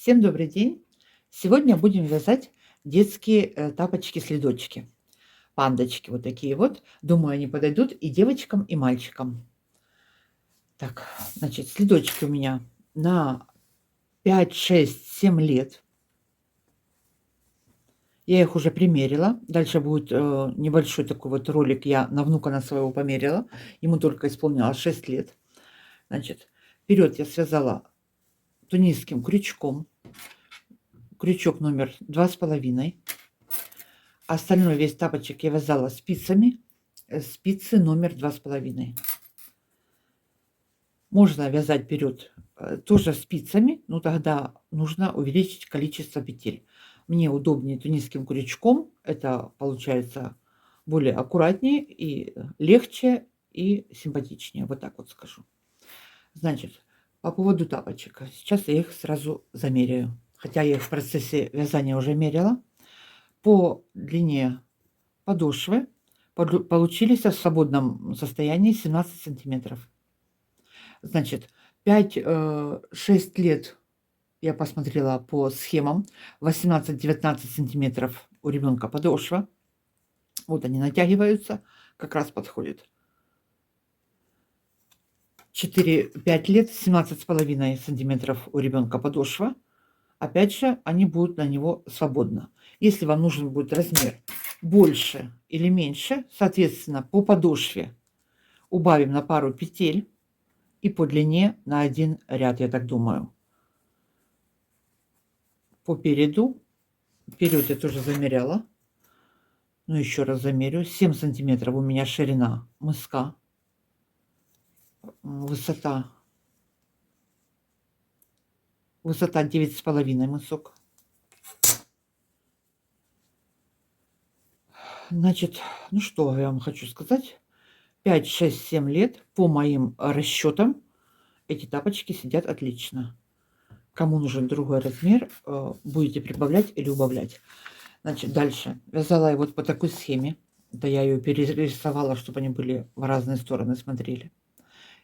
Всем добрый день! Сегодня будем вязать детские тапочки-следочки. Пандочки вот такие вот. Думаю, они подойдут и девочкам, и мальчикам. Так, значит, следочки у меня на 5, 6, 7 лет. Я их уже примерила. Дальше будет небольшой такой вот ролик. Я на внука на своего померила. Ему только исполнилось 6 лет. Значит, вперед я связала тунисским крючком. Крючок номер 2,5. Остальной весь тапочек я вязала спицами. Спицы номер 2,5. Можно вязать вперед тоже спицами, но тогда нужно увеличить количество петель. Мне удобнее тунисским крючком. Это получается более аккуратнее и легче и симпатичнее. Вот так вот скажу. Значит, по поводу тапочек. Сейчас я их сразу замеряю. Хотя я их в процессе вязания уже мерила. По длине подошвы получились в свободном состоянии 17 сантиметров. Значит, 5-6 лет я посмотрела по схемам. 18-19 сантиметров у ребенка подошва. Вот они натягиваются, как раз подходит. 4-5 лет, 17,5 сантиметров у ребенка подошва. Опять же, они будут на него свободно. Если вам нужен будет размер больше или меньше, соответственно, по подошве убавим на пару петель и по длине на один ряд, я так думаю. По переду, вперед я тоже замеряла, но еще раз замерю. 7 сантиметров у меня ширина мыска, высота 9,5 мысок. Значит, ну что я вам хочу сказать. 5, 6, 7 лет, по моим расчетам, эти тапочки сидят отлично. Кому нужен другой размер, будете прибавлять или убавлять. Значит, дальше. Вязала я вот по такой схеме. Да, я ее перерисовала, чтобы они были в разные стороны смотрели.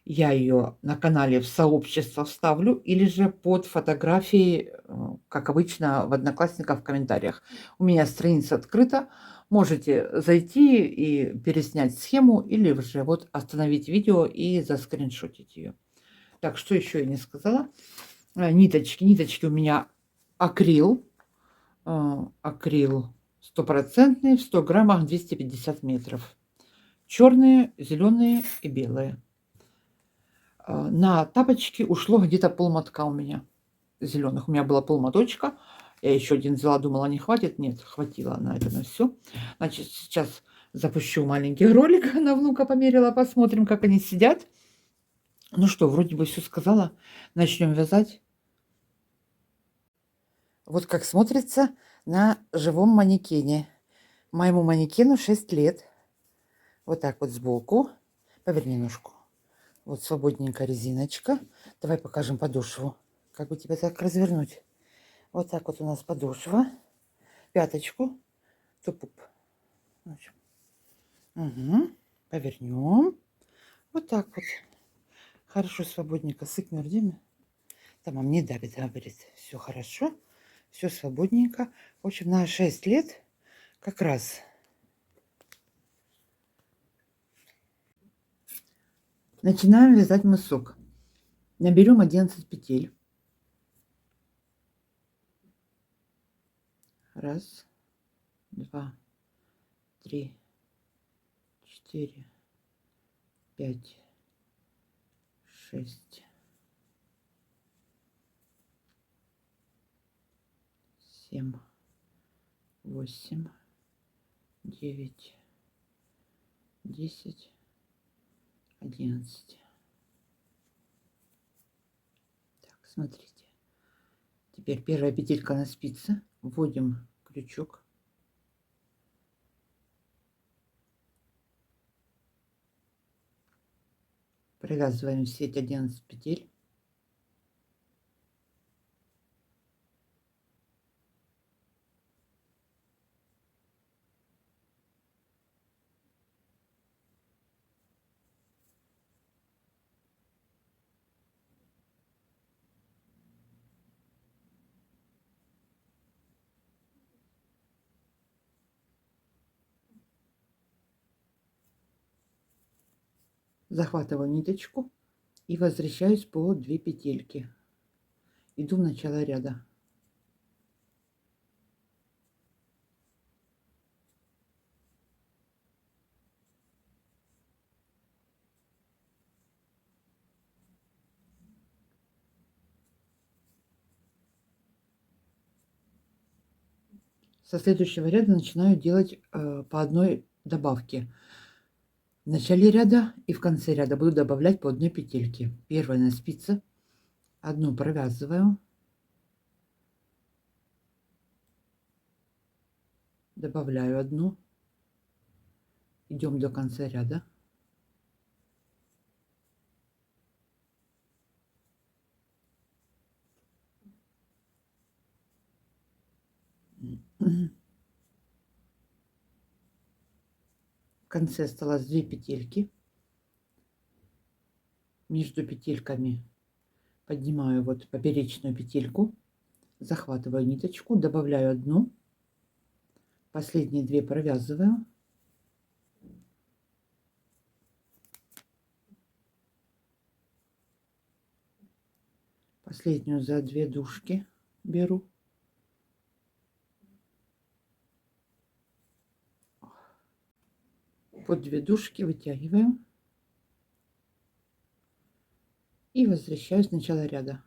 Я ее на канале в сообщество вставлю или же под фотографией, как обычно, в Одноклассниках в комментариях. У меня страница открыта. Можете зайти и переснять схему или же вот остановить видео и заскриншотить ее. Так, что еще я не сказала? Ниточки. Ниточки у меня акрил. Акрил стопроцентный, в 100 граммах 250 метров. Черные, зеленые и белые. На тапочки ушло где-то полмотка у меня зеленых. У меня было полмоточка. Я еще один взяла, думала, не хватит. Нет, хватило на это, на все. Значит, сейчас запущу маленький ролик. На внука померила, посмотрим, как они сидят. Ну что, вроде бы все сказала. Начнем вязать. Вот как смотрится на живом манекене. Моему манекену 6 лет. Вот так вот сбоку. Поверни ножку. Вот свободненькая резиночка. Давай покажем подошву. Как бы тебя так развернуть? Вот так вот у нас подошва. Пяточку. Тупуп. Угу. Повернем. Вот так вот. Хорошо, свободненько. Сыкнер, Дима. Там не давит, говорит. Все хорошо. Все свободненько. В общем, на 6 лет как раз. Начинаем вязать мысок. Наберем 11 петель. Раз, два, три, 4, 5, 6, 7, 8, 9, 10, 11. Так, смотрите. Теперь первая петелька на спице. Вводим крючок. Провязываем сеть 11 петель. захватываю ниточку и возвращаюсь по 2 петельки. Иду в начало ряда. Со следующего ряда начинаю делать по одной добавке. В начале ряда и в конце ряда буду добавлять по одной петельке. Первая на спице, одну провязываю, добавляю одну, идем до конца ряда, в конце осталось 2 петельки. Между петельками поднимаю вот поперечную петельку, захватываю ниточку, добавляю одну, последние 2 провязываю, последнюю за 2 дужки беру, под 2 дужки вытягиваю и возвращаюсь в начало ряда.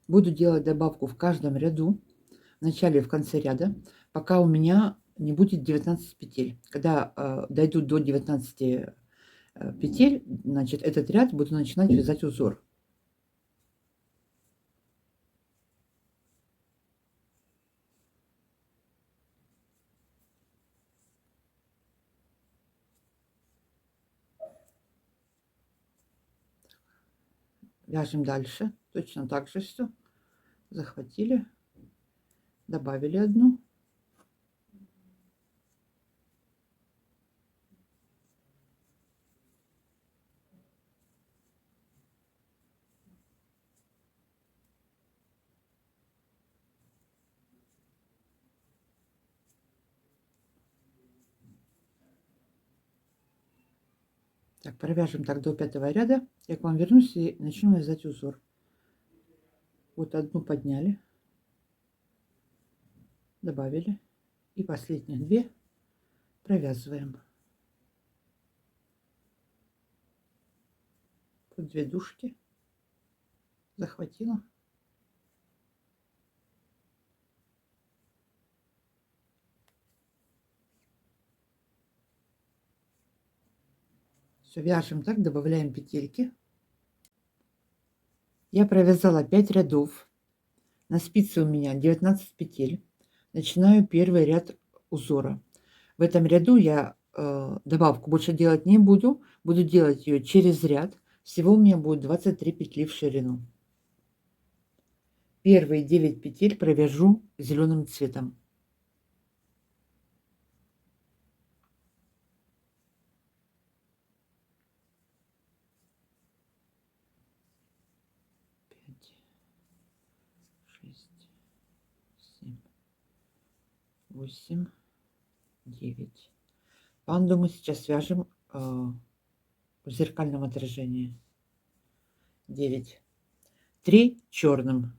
Буду делать добавку в каждом ряду, в начале и в конце ряда, пока у меня не будет 19 петель. Когда дойду до 19 петель, значит, этот ряд буду начинать вязать узор. Вяжем дальше, точно так же все. Захватили, добавили одну. Так, провяжем так до 5 ряда. Я к вам вернусь и начну вязать узор. Вот одну подняли, добавили, и последних 2 провязываем. Под 2 дужки захватила. Все, вяжем так, добавляем петельки. Я провязала 5 рядов. На спице у меня 19 петель. Начинаю первый ряд узора. В этом ряду я добавку больше делать не буду. Буду делать ее через ряд. Всего у меня будет 23 петли в ширину. Первые 9 петель провяжу зеленым цветом. Пять, 6, 7, 8, 9. Панду мы сейчас вяжем в зеркальном отражении. 9. 3 черным.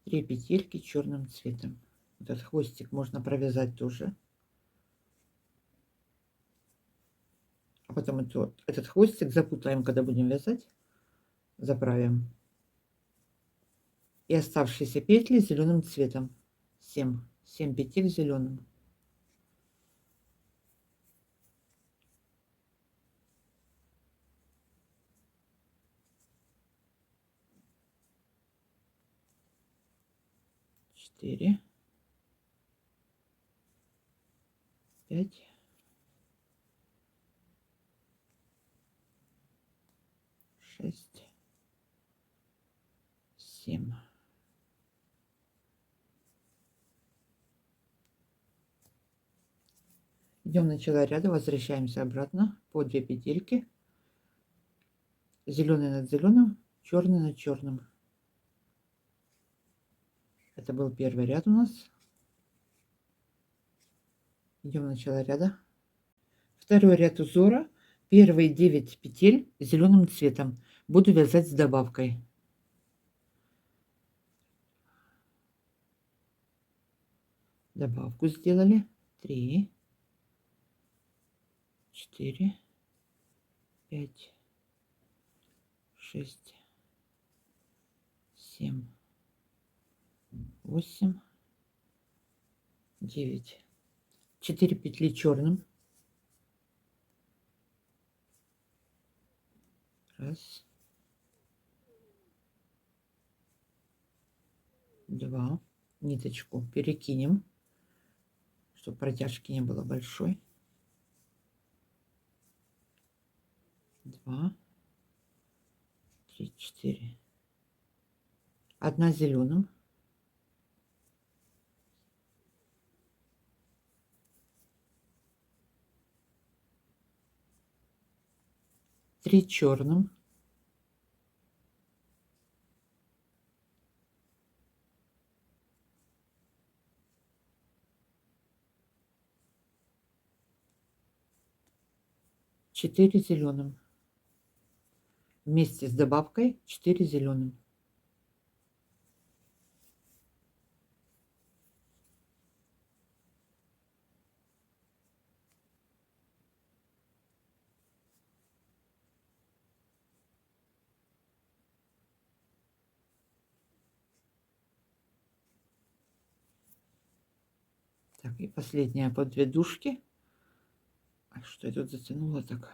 3 петельки черным цветом. Этот хвостик можно провязать тоже. А потом этот хвостик запутаем, когда будем вязать. Заправим. И оставшиеся петли зеленым цветом. 7 петель зеленым. Четыре, 5, 6, 7. Идем в начало ряда, возвращаемся обратно по 2 петельки. Зеленый над зеленым, черный над черным. Это был первый ряд у нас. Идем в начало ряда. Второй ряд узора. Первые 9 петель зеленым цветом. Буду вязать с добавкой. Добавку сделали. 3, 4, 5, 6, 7, 8, 9. 4 петли черным. Раз, два. Ниточку перекинем, чтобы протяжки не было большой. 2, 3, 4. Одна зеленым. 3 черным. 4 зеленым. Вместе с добавкой 4 зеленым. Так, и последняя по 2 дужки. А что я тут затянула так?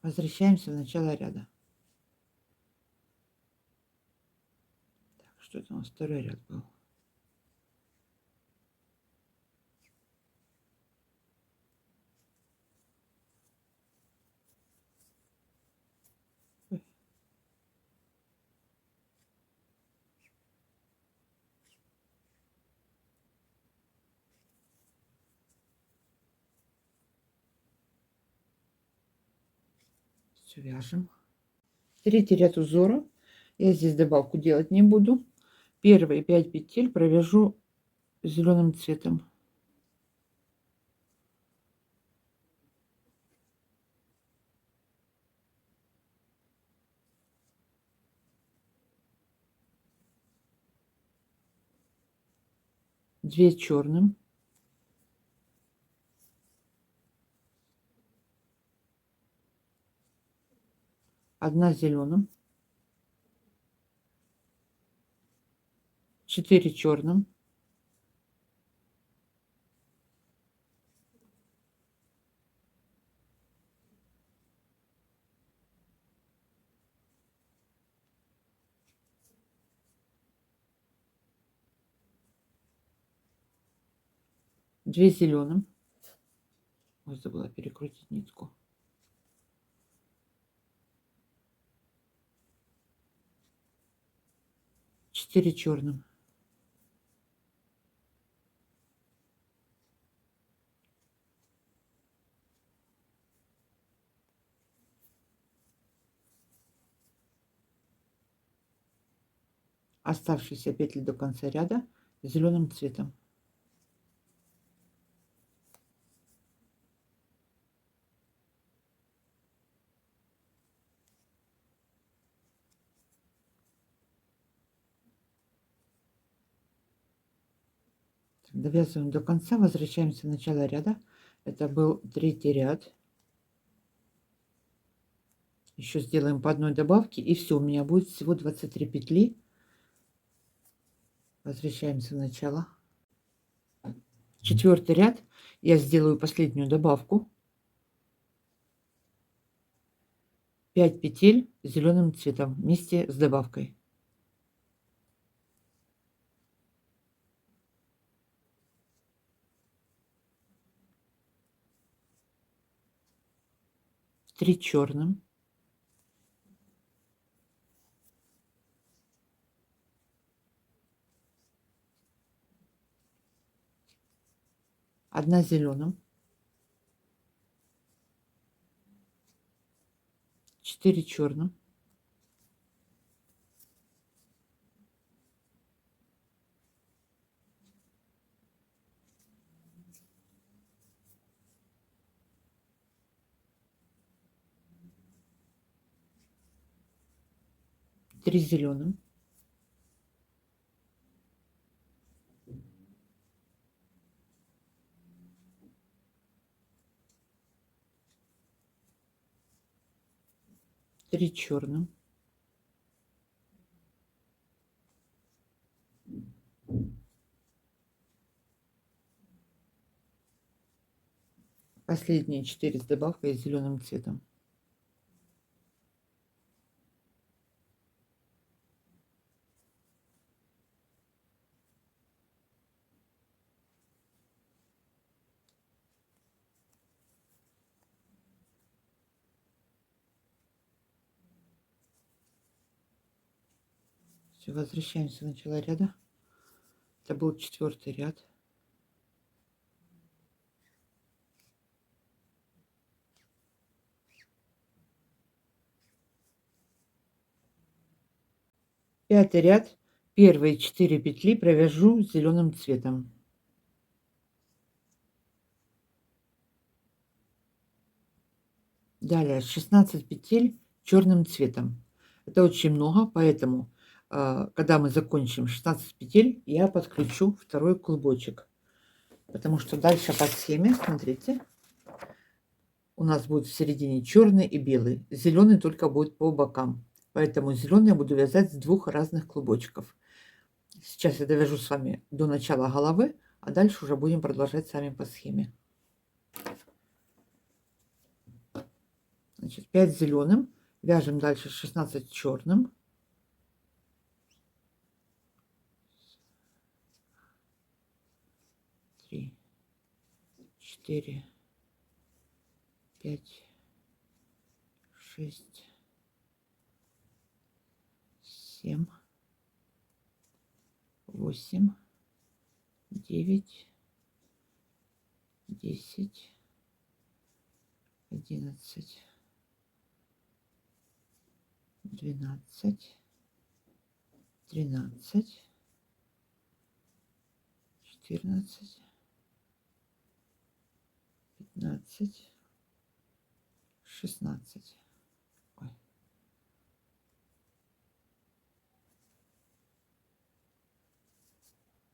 Возвращаемся в начало ряда. Так, что это у нас второй ряд был? Ой. Все вяжем. Третий ряд узора. Я здесь добавку делать не буду. Первые 5 петель провяжу зеленым цветом. Две черным. 1 зеленым. 4 черным. 2 зеленым. Ой, забыла перекрутить нитку. 4 черным. 2 оставшиеся петли до конца ряда зеленым цветом. Довязываем до конца, возвращаемся в начало ряда. Это был третий ряд. Еще сделаем по одной добавке, и все, у меня будет всего 23 петли. Возвращаемся в начало. Четвертый ряд. Я сделаю последнюю добавку. 5 петель зеленым цветом вместе с добавкой. Три черным. 1 зеленым. 4 черным. 3 зеленым, 3 черным, 4 с добавкой зеленым цветом. Все, возвращаемся в начало ряда. Это был 4-й ряд. Пятый ряд. Первые 4 петли провяжу зеленым цветом. Далее 16 петель черным цветом. Это очень много, поэтому, когда мы закончим 16 петель, я подключу второй клубочек. Потому что дальше по схеме, смотрите, у нас будет в середине черный и белый. Зеленый только будет по бокам. Поэтому зеленый я буду вязать с 2 разных клубочков. Сейчас я довяжу с вами до начала головы, а дальше уже будем продолжать сами по схеме. Значит, 5 зеленым, вяжем дальше 16 черным. Три, 4, 5, 6, 7, 8, 9, 10, 11, 12, 13, 14, 15, 16. Ой.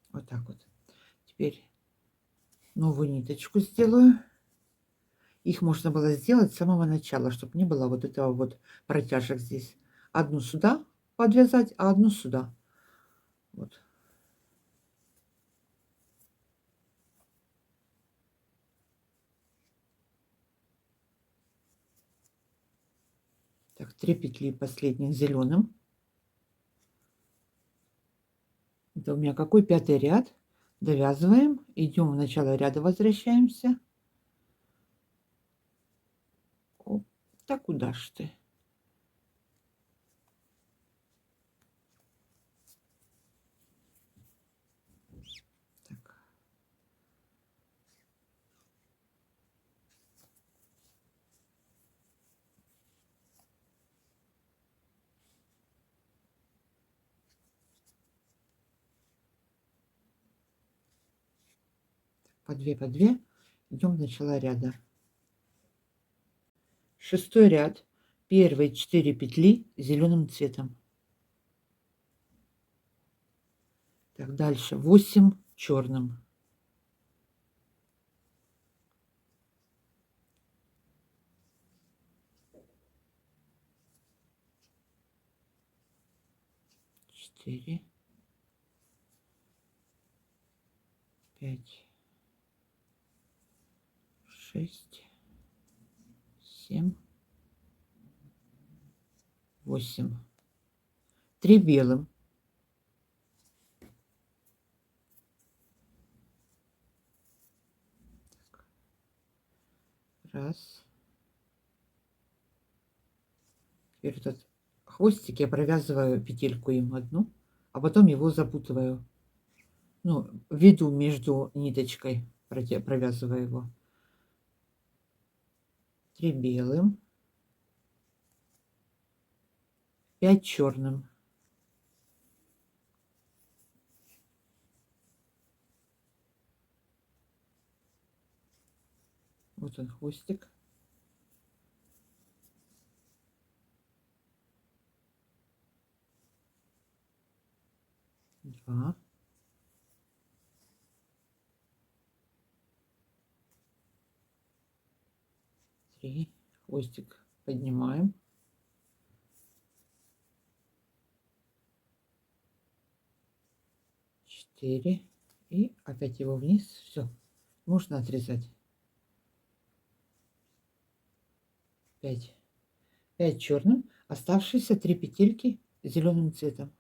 Вот так вот. Теперь новую ниточку сделаю. Их можно было сделать с самого начала, чтобы не было вот этого вот протяжек здесь. Одну сюда подвязать, а одну сюда. Вот. Так, 3 петли последних зеленым. Это у меня какой 5-й ряд. Довязываем, идем в начало ряда, возвращаемся. Оп, да куда ж ты? Так. По 2, идем в начало ряда. 6-й ряд, первые 4 петли зеленым цветом. Так, дальше 8 черным. Четыре, 5, 6, 7, 8. 3 белым. Раз. Теперь этот хвостик я провязываю петельку им одну, а потом его запутываю. Ну, введу между ниточкой, провязываю его. 3 белым, 5 черным. Вот он хвостик. 2, 3, хвостик поднимаем, 4 и опять его вниз. Все, можно отрезать. 5, 5 черным, оставшиеся 3 петельки зеленым цветом.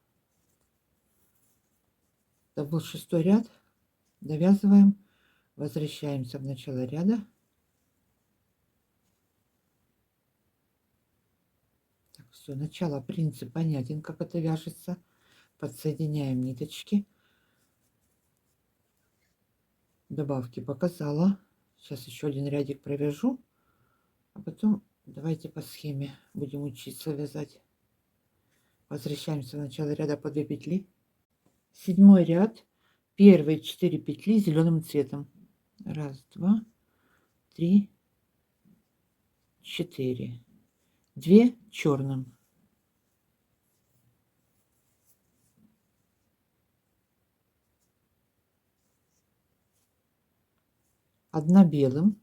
Это был 6 ряд. Довязываем, возвращаемся в начало ряда. Так, все, начало, принцип понятен, как это вяжется. Подсоединяем ниточки. Добавки показала. Сейчас еще один рядик провяжу, а потом давайте по схеме будем учиться вязать. Возвращаемся в начало ряда по 2 петли. 7 ряд, первые 4 петли зеленым цветом. 1, 2, 3, 4, 2 черным, 1 белым.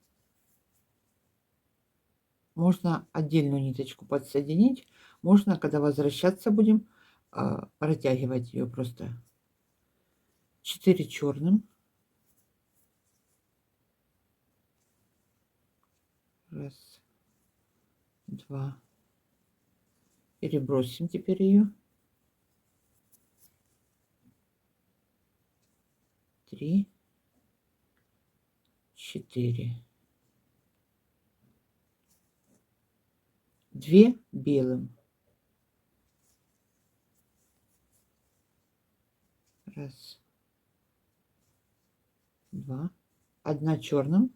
Можно отдельную ниточку подсоединить, можно, когда возвращаться будем, протягивать ее просто. 4 черным, 1, 2, перебросим теперь ее, 3, 4, 2 белым, 1, 2, 1 черным,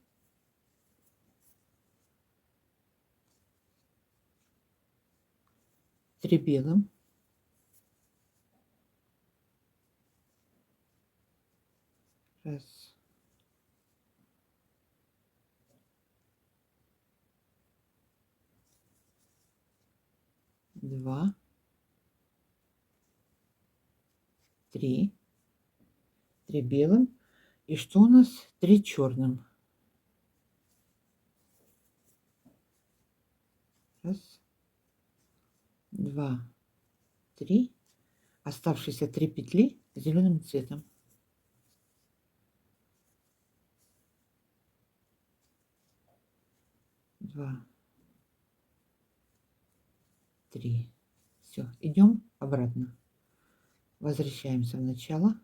3 белым, 1, 2, 3, 3 белым. И что у нас? 3 черным. 1, 2, 3. Оставшиеся 3 петли зеленым цветом. 2, 3. Все, идем обратно. Возвращаемся в начало.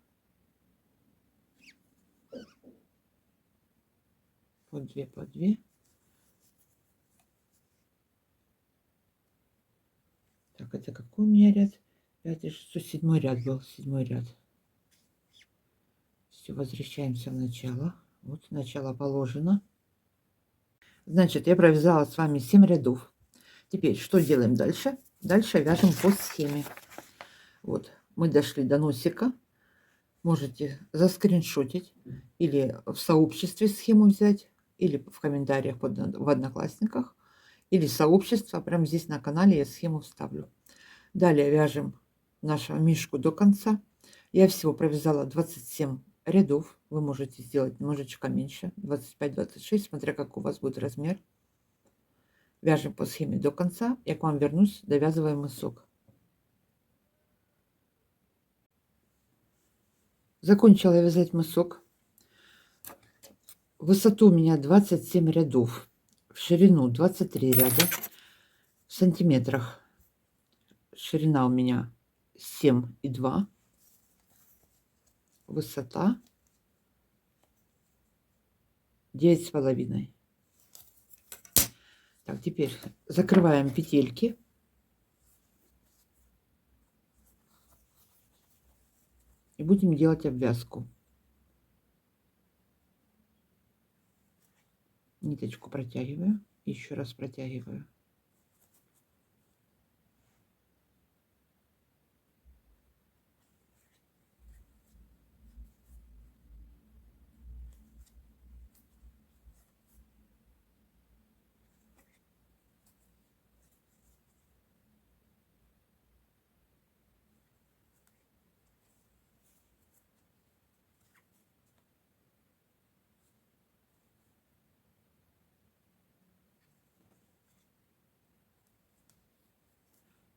По 2, по 2. Так, это какой у меня ряд? 5, 6, 7 ряд был. 7 ряд. Все, возвращаемся в начало. Вот начало положено. Значит, я провязала с вами 7 рядов. Теперь что делаем дальше? Дальше вяжем по схеме. Вот, мы дошли до носика. Можете заскриншотить или в сообществе схему взять, или в комментариях в Одноклассниках, или сообщество. Прямо здесь на канале я схему вставлю. Далее вяжем нашу мишку до конца. Я всего провязала 27 рядов. Вы можете сделать немножечко меньше, 25-26, смотря как у вас будет размер. Вяжем по схеме до конца. Я к вам вернусь, довязываем мысок. Закончила я вязать мысок. Высоту у меня 27 рядов, в ширину 23 ряда. В сантиметрах ширина у меня 7,2, высота 9,5. Так, теперь закрываем петельки. И будем делать обвязку. Ниточку протягиваю, еще раз протягиваю.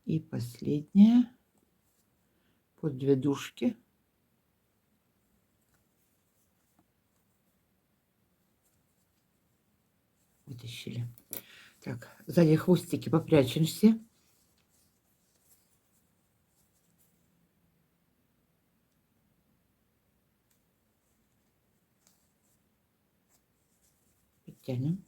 И последняя под 2 дужки. Вытащили. Так, сзади хвостики попрячем все. Подтянем.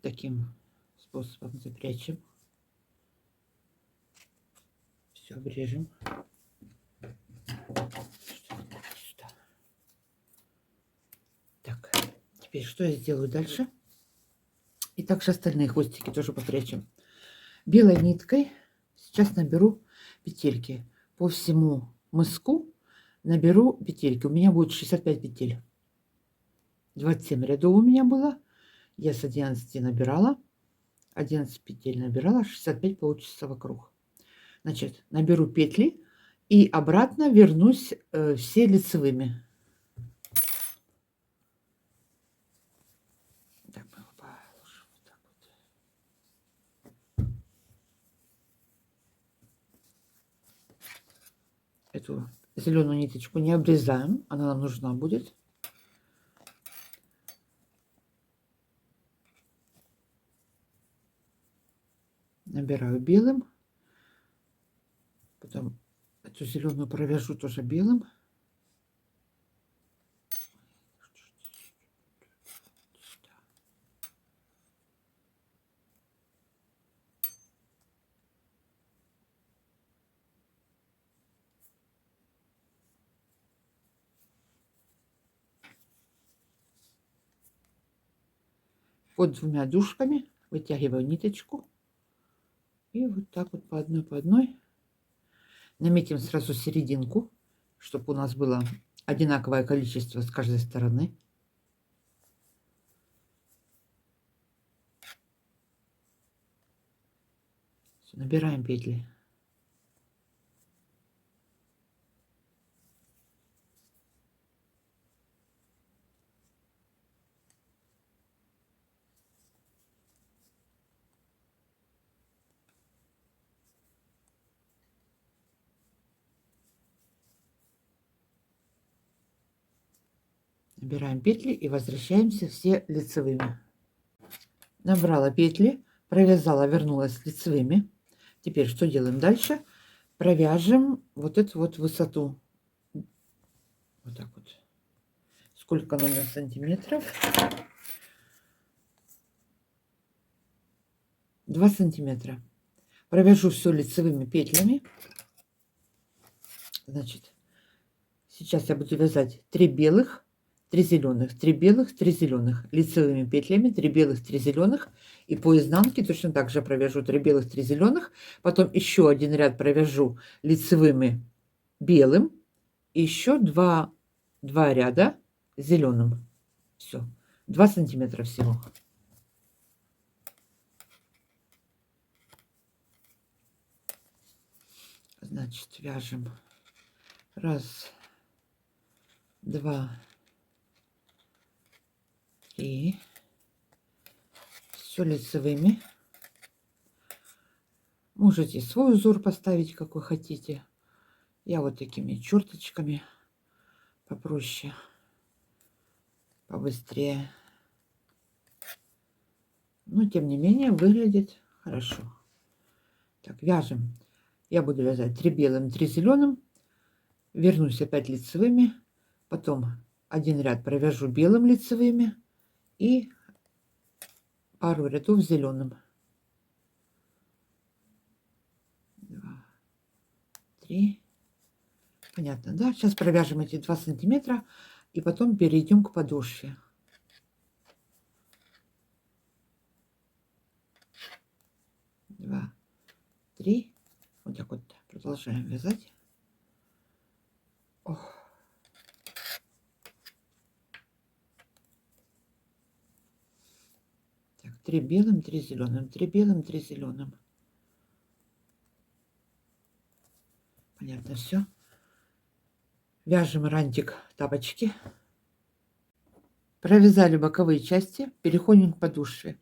Таким способом запрячем. Все обрежем. Так, теперь что я сделаю дальше? И также остальные хвостики тоже попрячем. Белой ниткой сейчас наберу петельки. По всему мыску наберу петельки. У меня будет 65 петель. 27 рядов у меня было. Я с 11 набирала. 11 петель набирала. 65 получится вокруг. Значит, наберу петли и обратно вернусь все лицевыми. Так, положим вот так вот. Эту зеленую ниточку не обрезаем, она нам нужна будет. Набираю белым, потом эту зеленую провяжу тоже белым. Под 2 дужками вытягиваю ниточку и вот так вот по одной наметим сразу серединку, чтобы у нас было одинаковое количество с каждой стороны. Набираем петли. Набираем петли и возвращаемся все лицевыми. Набрала петли, провязала, вернулась лицевыми. Теперь что делаем дальше? Провяжем вот эту вот высоту. Вот так вот. Сколько номер сантиметров? 2 сантиметра. Провяжу все лицевыми петлями. Значит, сейчас я буду вязать 3 белых, 3 зеленых, 3 белых, 3 зеленых, лицевыми петлями, 3 белых, 3 зеленых, и по изнанке точно так же провяжу 3 белых, 3 зеленых, потом еще один ряд провяжу лицевыми белым, и еще 2 ряда зеленым. Все, 2 сантиметра всего. Значит, вяжем 1, 2, 3, все лицевыми. Можете свой узор поставить, какой хотите. Я вот такими черточками попроще, побыстрее. Но тем не менее выглядит хорошо. Так, вяжем. Я буду вязать 3 белым, 3 зеленым. Вернусь опять лицевыми. Потом один ряд провяжу белым лицевыми и пару рядов зеленым. 2, 3. Понятно, да? Сейчас провяжем эти 2 сантиметра и потом перейдем к подошве. Два, 3. Вот так вот продолжаем вязать. Ох. Так, 3 3 белым, 3 зеленым, 3 белым, 3 зеленым. Понятно все. Вяжем рантик тапочки. Провязали боковые части, переходим к подошве.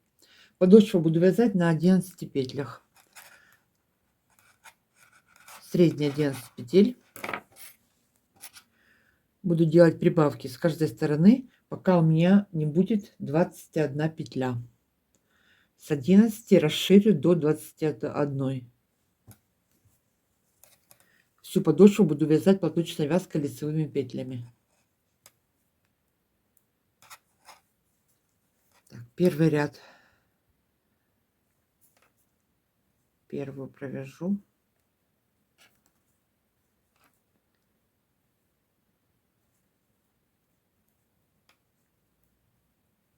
Подошву буду вязать на 11 петлях. Средние 11 петель. Буду делать прибавки с каждой стороны, пока у меня не будет 21 петля. С 11 расширю до 21. Всю подошву буду вязать платочной вязкой лицевыми петлями. Так, первый ряд. Первую провяжу.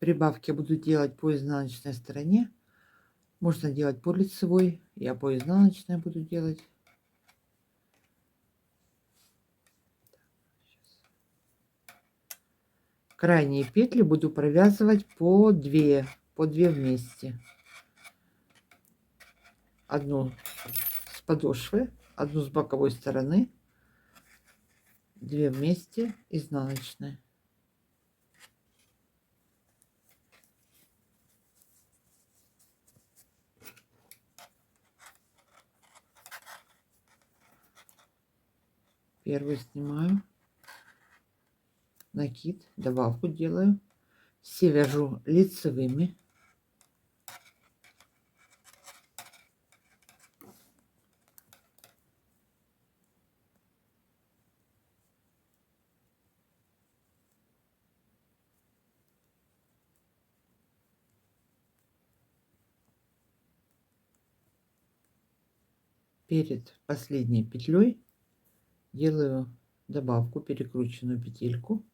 Прибавки буду делать по изнаночной стороне. Можно делать по лицевой. Я по изнаночной буду делать. Крайние петли буду провязывать по 2 вместе. Одну с подошвы, одну с боковой стороны, 2 вместе изнаночной. Первую снимаю, накид, добавку делаю, все вяжу лицевыми. Перед последней петлей делаю добавку, перекрученную петельку,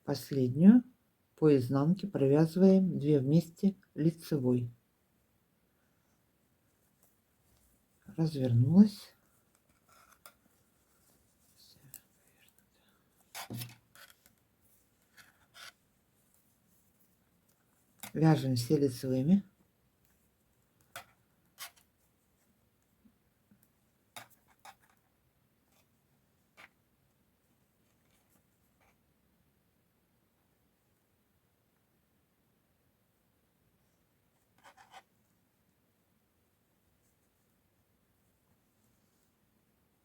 последнюю по изнанке провязываем 2 вместе лицевой. Развернулась. Вяжем все лицевыми.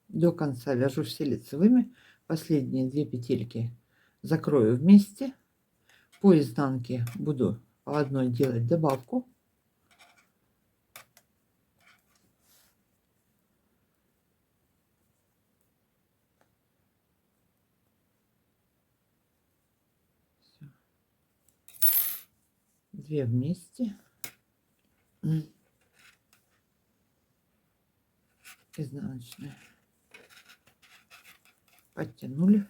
До конца вяжу все лицевыми. Последние 2 петельки закрою вместе. По изнанке буду по одной делать добавку. Всё. 2 вместе. Изнаночная. Подтянули.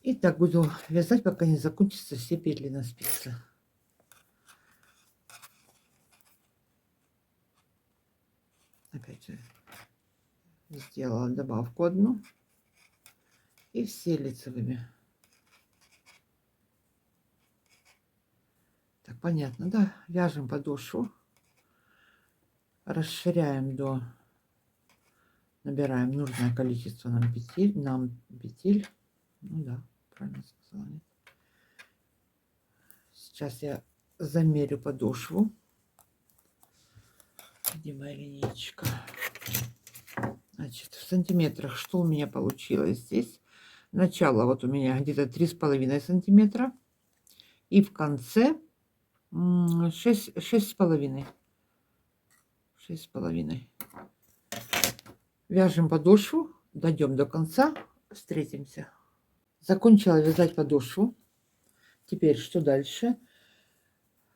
И так буду вязать, пока не закончатся все петли на спице. Опять же сделала добавку одну и все лицевыми. Так, понятно, да? Вяжем подошву, расширяем до, набираем нужное количество нам петель. Ну да, правильно сказала. Нет? Сейчас я замерю подошву. Где моя линейка? Значит, в сантиметрах что у меня получилось здесь? Начало вот у меня где-то 3,5 сантиметра. И в конце 6,5. 6,5. Вяжем подошву, дойдем до конца, встретимся. Закончила вязать подошву. Теперь что дальше?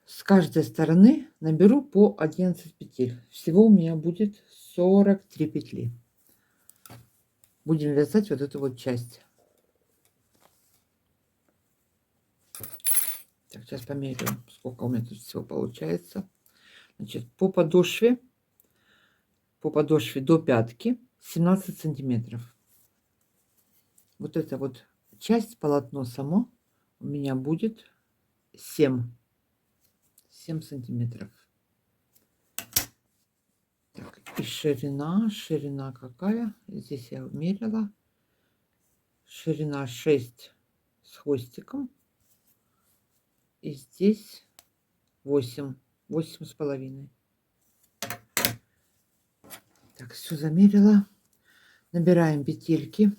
С каждой стороны наберу по 11 петель. Всего у меня будет 43 петли. Будем вязать вот эту вот часть. Так, сейчас померяем, сколько у меня тут всего получается. Значит, по подошве до пятки 17 сантиметров. Вот эта вот часть, полотно само, у меня будет 7 сантиметров. Так, и ширина какая? Здесь я мерила. Ширина 6 с хвостиком. И здесь 8 с половиной. Так, все замерила. Набираем петельки.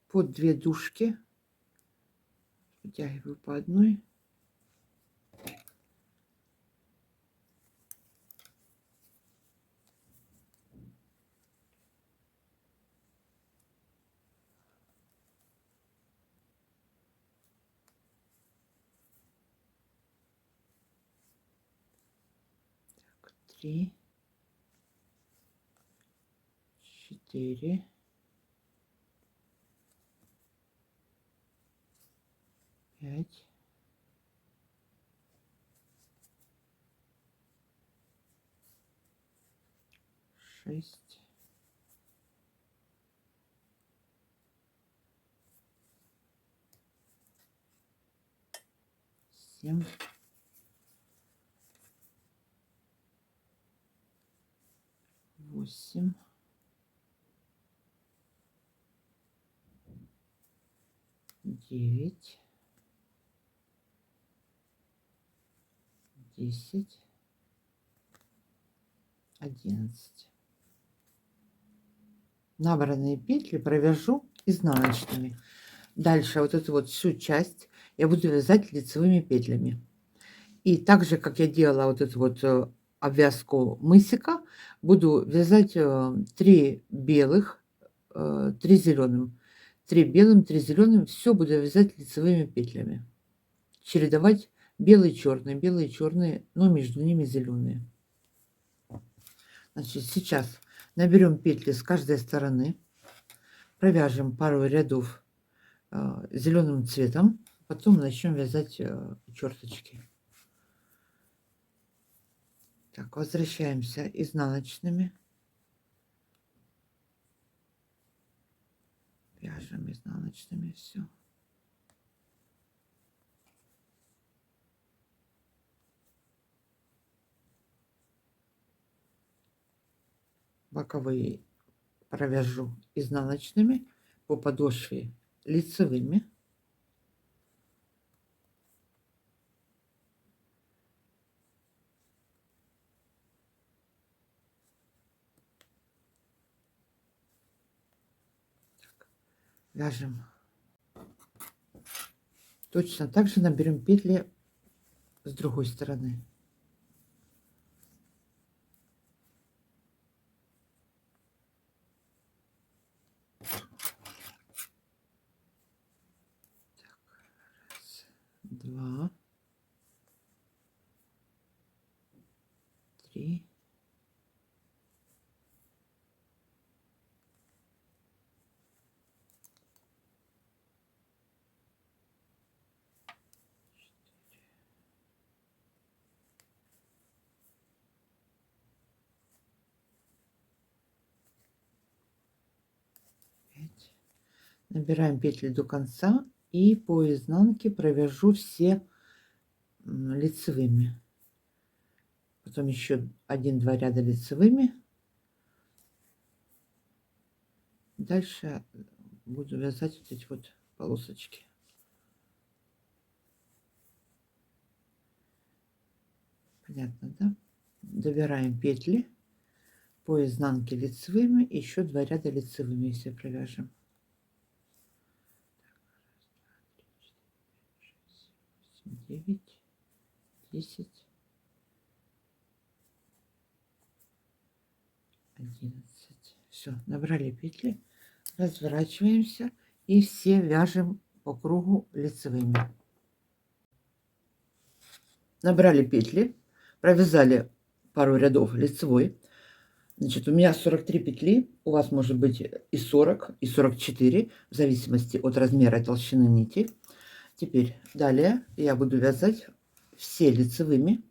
Под 2 дужки. Вытягиваю по одной. Так, 3, 4, 5, 6, 7, 8, 9, 10, 11. Набранные петли провяжу изнаночными. Дальше вот эту вот всю часть я буду вязать лицевыми петлями. И так же, как я делала вот эту вот обвязку мысика, буду вязать 3 белых, 3 зеленым. 3 белым, 3 зеленым. Все буду вязать лицевыми петлями. Чередовать белые, черные, но между ними зеленые. Значит, сейчас наберем петли с каждой стороны. Провяжем пару рядов зеленым цветом. Потом начнем вязать черточки. Так, возвращаемся изнаночными. Вяжем изнаночными все. Боковые провяжу изнаночными, по подошве лицевыми. Так, вяжем. Точно так же наберем петли с другой стороны. Так, раз, 2, 3, 5. Набираем петли до конца и по изнанке провяжу все лицевыми. Потом еще 1-2 ряда лицевыми. Дальше буду вязать вот эти вот полосочки. Понятно, да? Добираем петли по изнанке лицевыми, еще 2 ряда лицевыми все провяжем. 9, 10, 11. Все, набрали петли, разворачиваемся и все вяжем по кругу лицевыми. Набрали петли, провязали пару рядов лицевой. Значит, у меня 43 петли, у вас может быть и 40, и 44, в зависимости от размера и толщины нити. Теперь далее я буду вязать все лицевыми,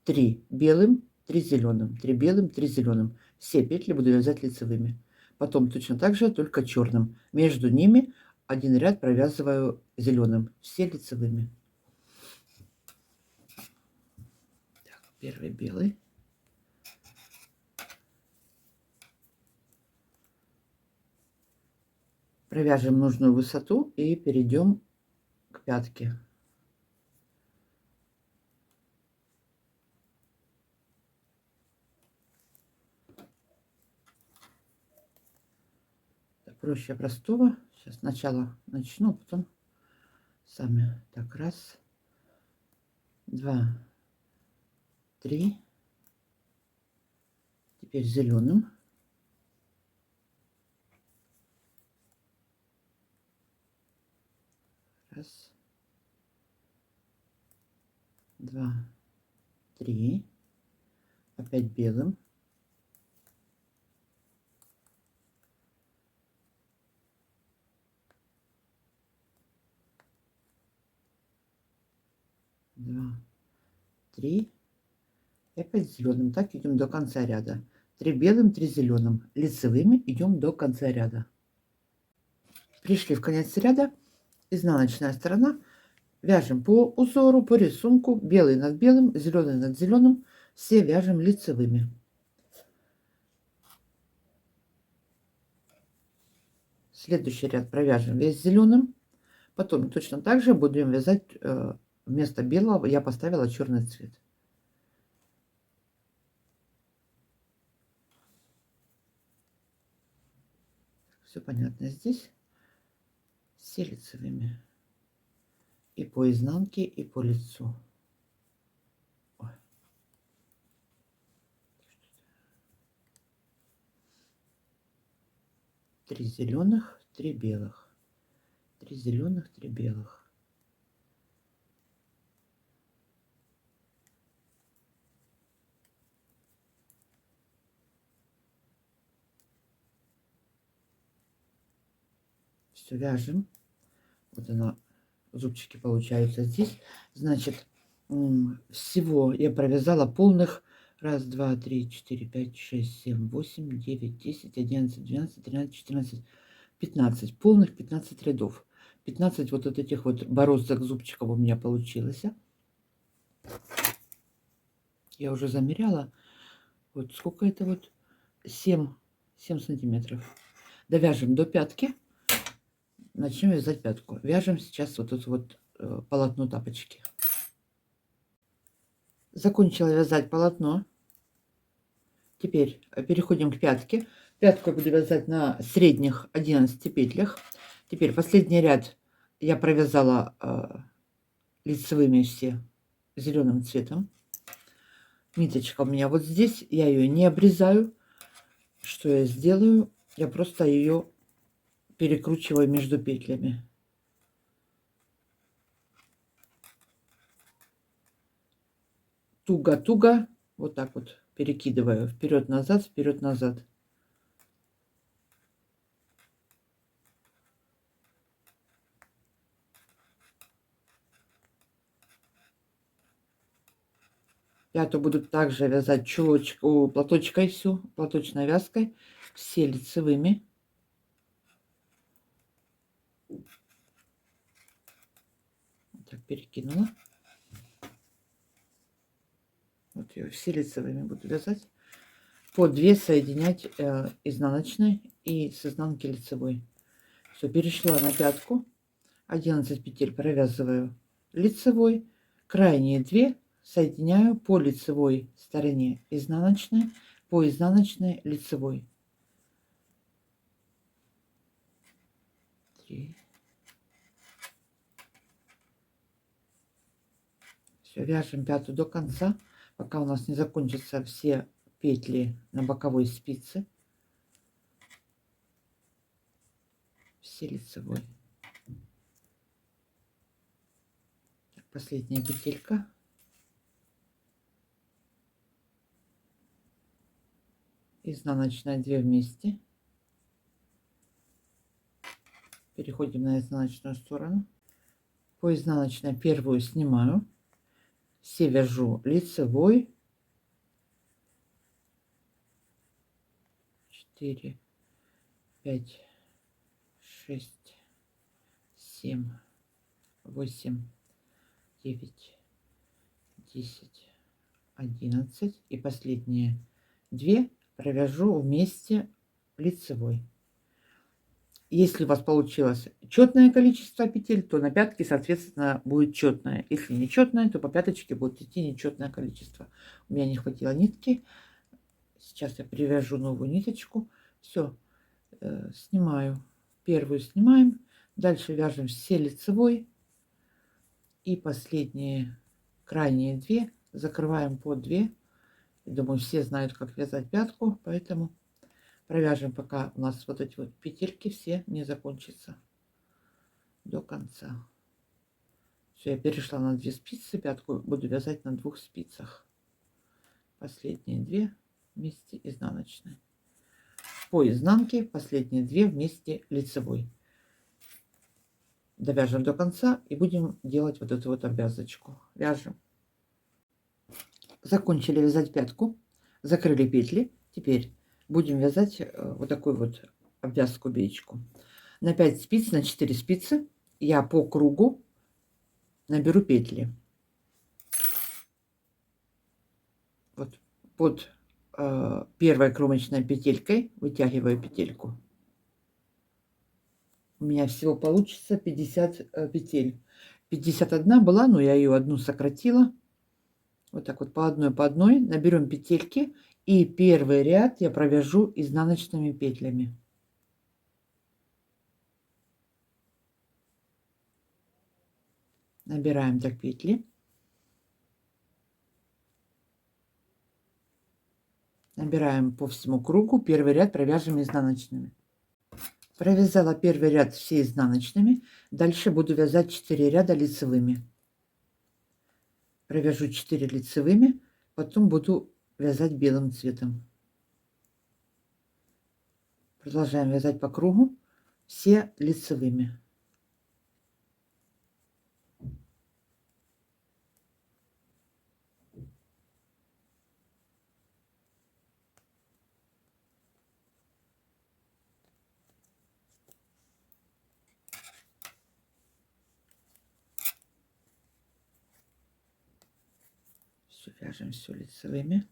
3 белым, 3 зеленым, 3 белым, 3 зеленым. Все петли буду вязать лицевыми. Потом точно так же, только черным. Между ними один ряд провязываю зеленым. Все лицевыми. Так, первый белый. Провяжем нужную высоту и перейдем к пятке. Проще простого. Сейчас сначала начну, потом сами. Так, раз, два, три. Теперь зеленым. Раз, два, три. Опять белым. Два, три. И опять зеленым. Так идем до конца ряда. 3 белым, 3 зеленым. Лицевыми идем до конца ряда. Пришли в конец ряда. Изнаночная сторона. Вяжем по узору, по рисунку. Белый над белым, зеленый над зеленым. Все вяжем лицевыми. Следующий ряд провяжем весь зеленым. Потом точно так же будем вязать вместо белого. Я поставила черный цвет. Все понятно здесь. Все лицевыми. И по изнанке, и по лицу. Ой. 3 зеленых, 3 белых. 3 зеленых, 3 белых. Все вяжем. Вот она, зубчики получаются здесь. Значит, всего я провязала полных 1, 2, 3, 4, 5, 6, 7, 8, 9, 10, 11, 12, 13, 14, 15. Полных 15 рядов. 15 вот от этих вот бороздок зубчиков у меня получилось. Я уже замеряла. Вот сколько это вот? 7 сантиметров. Довяжем до пятки. Начнем вязать пятку. Вяжем сейчас вот это вот полотно тапочки. Закончила вязать полотно. Теперь переходим к пятке. Пятку я буду вязать на средних 11 петлях. Теперь последний ряд я провязала лицевыми все зеленым цветом. Ниточка у меня вот здесь. Я ее не обрезаю. Что я сделаю? Я просто ее перекручиваю между петлями. Туго-туго. Вот так вот перекидываю. Вперед-назад, вперед-назад. Пятую буду также вязать чулочку, платочкой всю, платочной вязкой, все лицевыми. Так, перекинула. Вот ее все лицевыми буду вязать. По 2 соединять изнаночной и с изнанки лицевой. Все, перешла на пятку. 11 петель провязываю лицевой. Крайние 2 соединяю по лицевой стороне изнаночной, по изнаночной лицевой. 3. Все, вяжем пятую до конца, пока у нас не закончатся все петли на боковой спице. Все лицевой. Так, последняя петелька. Изнаночная 2 вместе. Переходим на изнаночную сторону. По изнаночной первую снимаю. Все вяжу лицевой. 4, 5, 6, 7, 8, 9, 10, 11. И последние 2 провяжу вместе лицевой. Если у вас получилось четное количество петель, то на пятке, соответственно, будет четное. Если не четное, то по пяточке будет идти нечетное количество. У меня не хватило нитки. Сейчас я привяжу новую ниточку. Все, снимаю. Первую снимаем. Дальше вяжем все лицевой. И последние, крайние 2 закрываем по 2. Думаю, все знают, как вязать пятку, поэтому провяжем, пока у нас вот эти вот петельки все не закончатся до конца. Все, я перешла на 2 спицы, пятку буду вязать на 2 спицах. Последние 2 вместе изнаночной. По изнанке последние 2 вместе лицевой. Довяжем до конца и будем делать вот эту вот обвязочку. Вяжем. Закончили вязать пятку, закрыли петли. Теперь будем вязать вот такую вот обвязку беечку. На 5 спиц, на 4 спицы я по кругу наберу петли. Вот под первой кромочной петелькой вытягиваю петельку. У меня всего получится 50 петель. 51 была, но я ее одну сократила. Вот так вот по одной наберем петельки. И первый ряд я провяжу изнаночными петлями. Набираем так петли. Набираем по всему кругу. Первый ряд провяжем изнаночными. Провязала первый ряд все изнаночными. Дальше буду вязать 4 ряда лицевыми. Провяжу 4 лицевыми. Потом буду вязать белым цветом. Продолжаем вязать по кругу все лицевыми. Все, вяжем все лицевыми.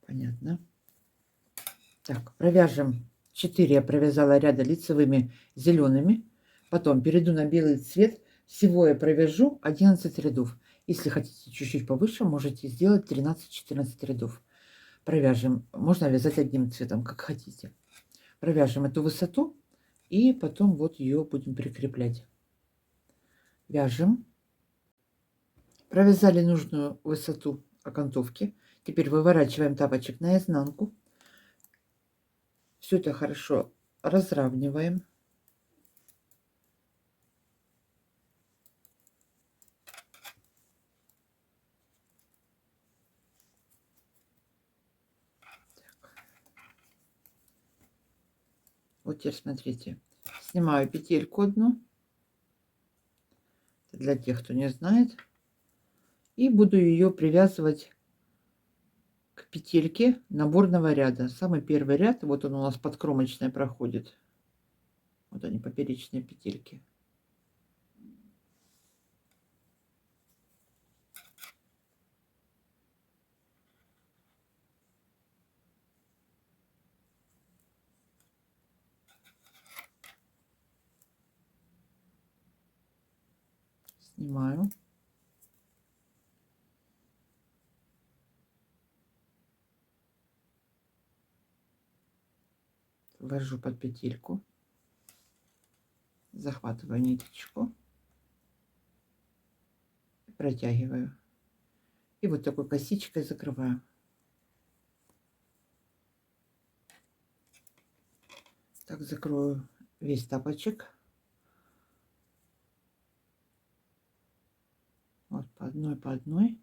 Понятно. Так, провяжем 4, я провязала ряда лицевыми зелеными. Потом перейду на белый цвет. Всего я провяжу 11 рядов. Если хотите чуть-чуть повыше, можете сделать 13-14 рядов. Провяжем. Можно вязать одним цветом, как хотите. Провяжем эту высоту и потом вот ее будем прикреплять. Вяжем. Провязали нужную высоту окантовки. Теперь выворачиваем тапочек наизнанку. Все это хорошо разравниваем. Так. Вот теперь смотрите. Снимаю петельку одну. Для тех, кто не знает. И буду ее привязывать к петельке наборного ряда. Самый первый ряд, вот он у нас подкромочной проходит. Вот они, поперечные петельки. Снимаю. Ввожу под петельку. Захватываю ниточку. Протягиваю. И вот такой косичкой закрываю. Так, закрою весь тапочек. Вот по одной, по одной.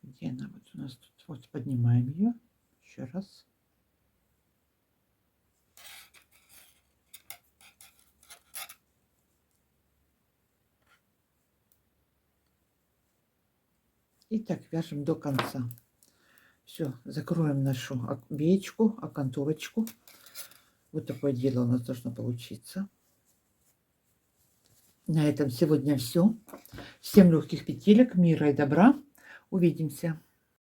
Где она? Вот у нас тут. Вот поднимаем ее. Еще раз. И так вяжем до конца. Все, закроем нашу биечку, окантовочку. Вот такое дело у нас должно получиться. На этом сегодня все. Всем легких петелек, мира и добра. Увидимся.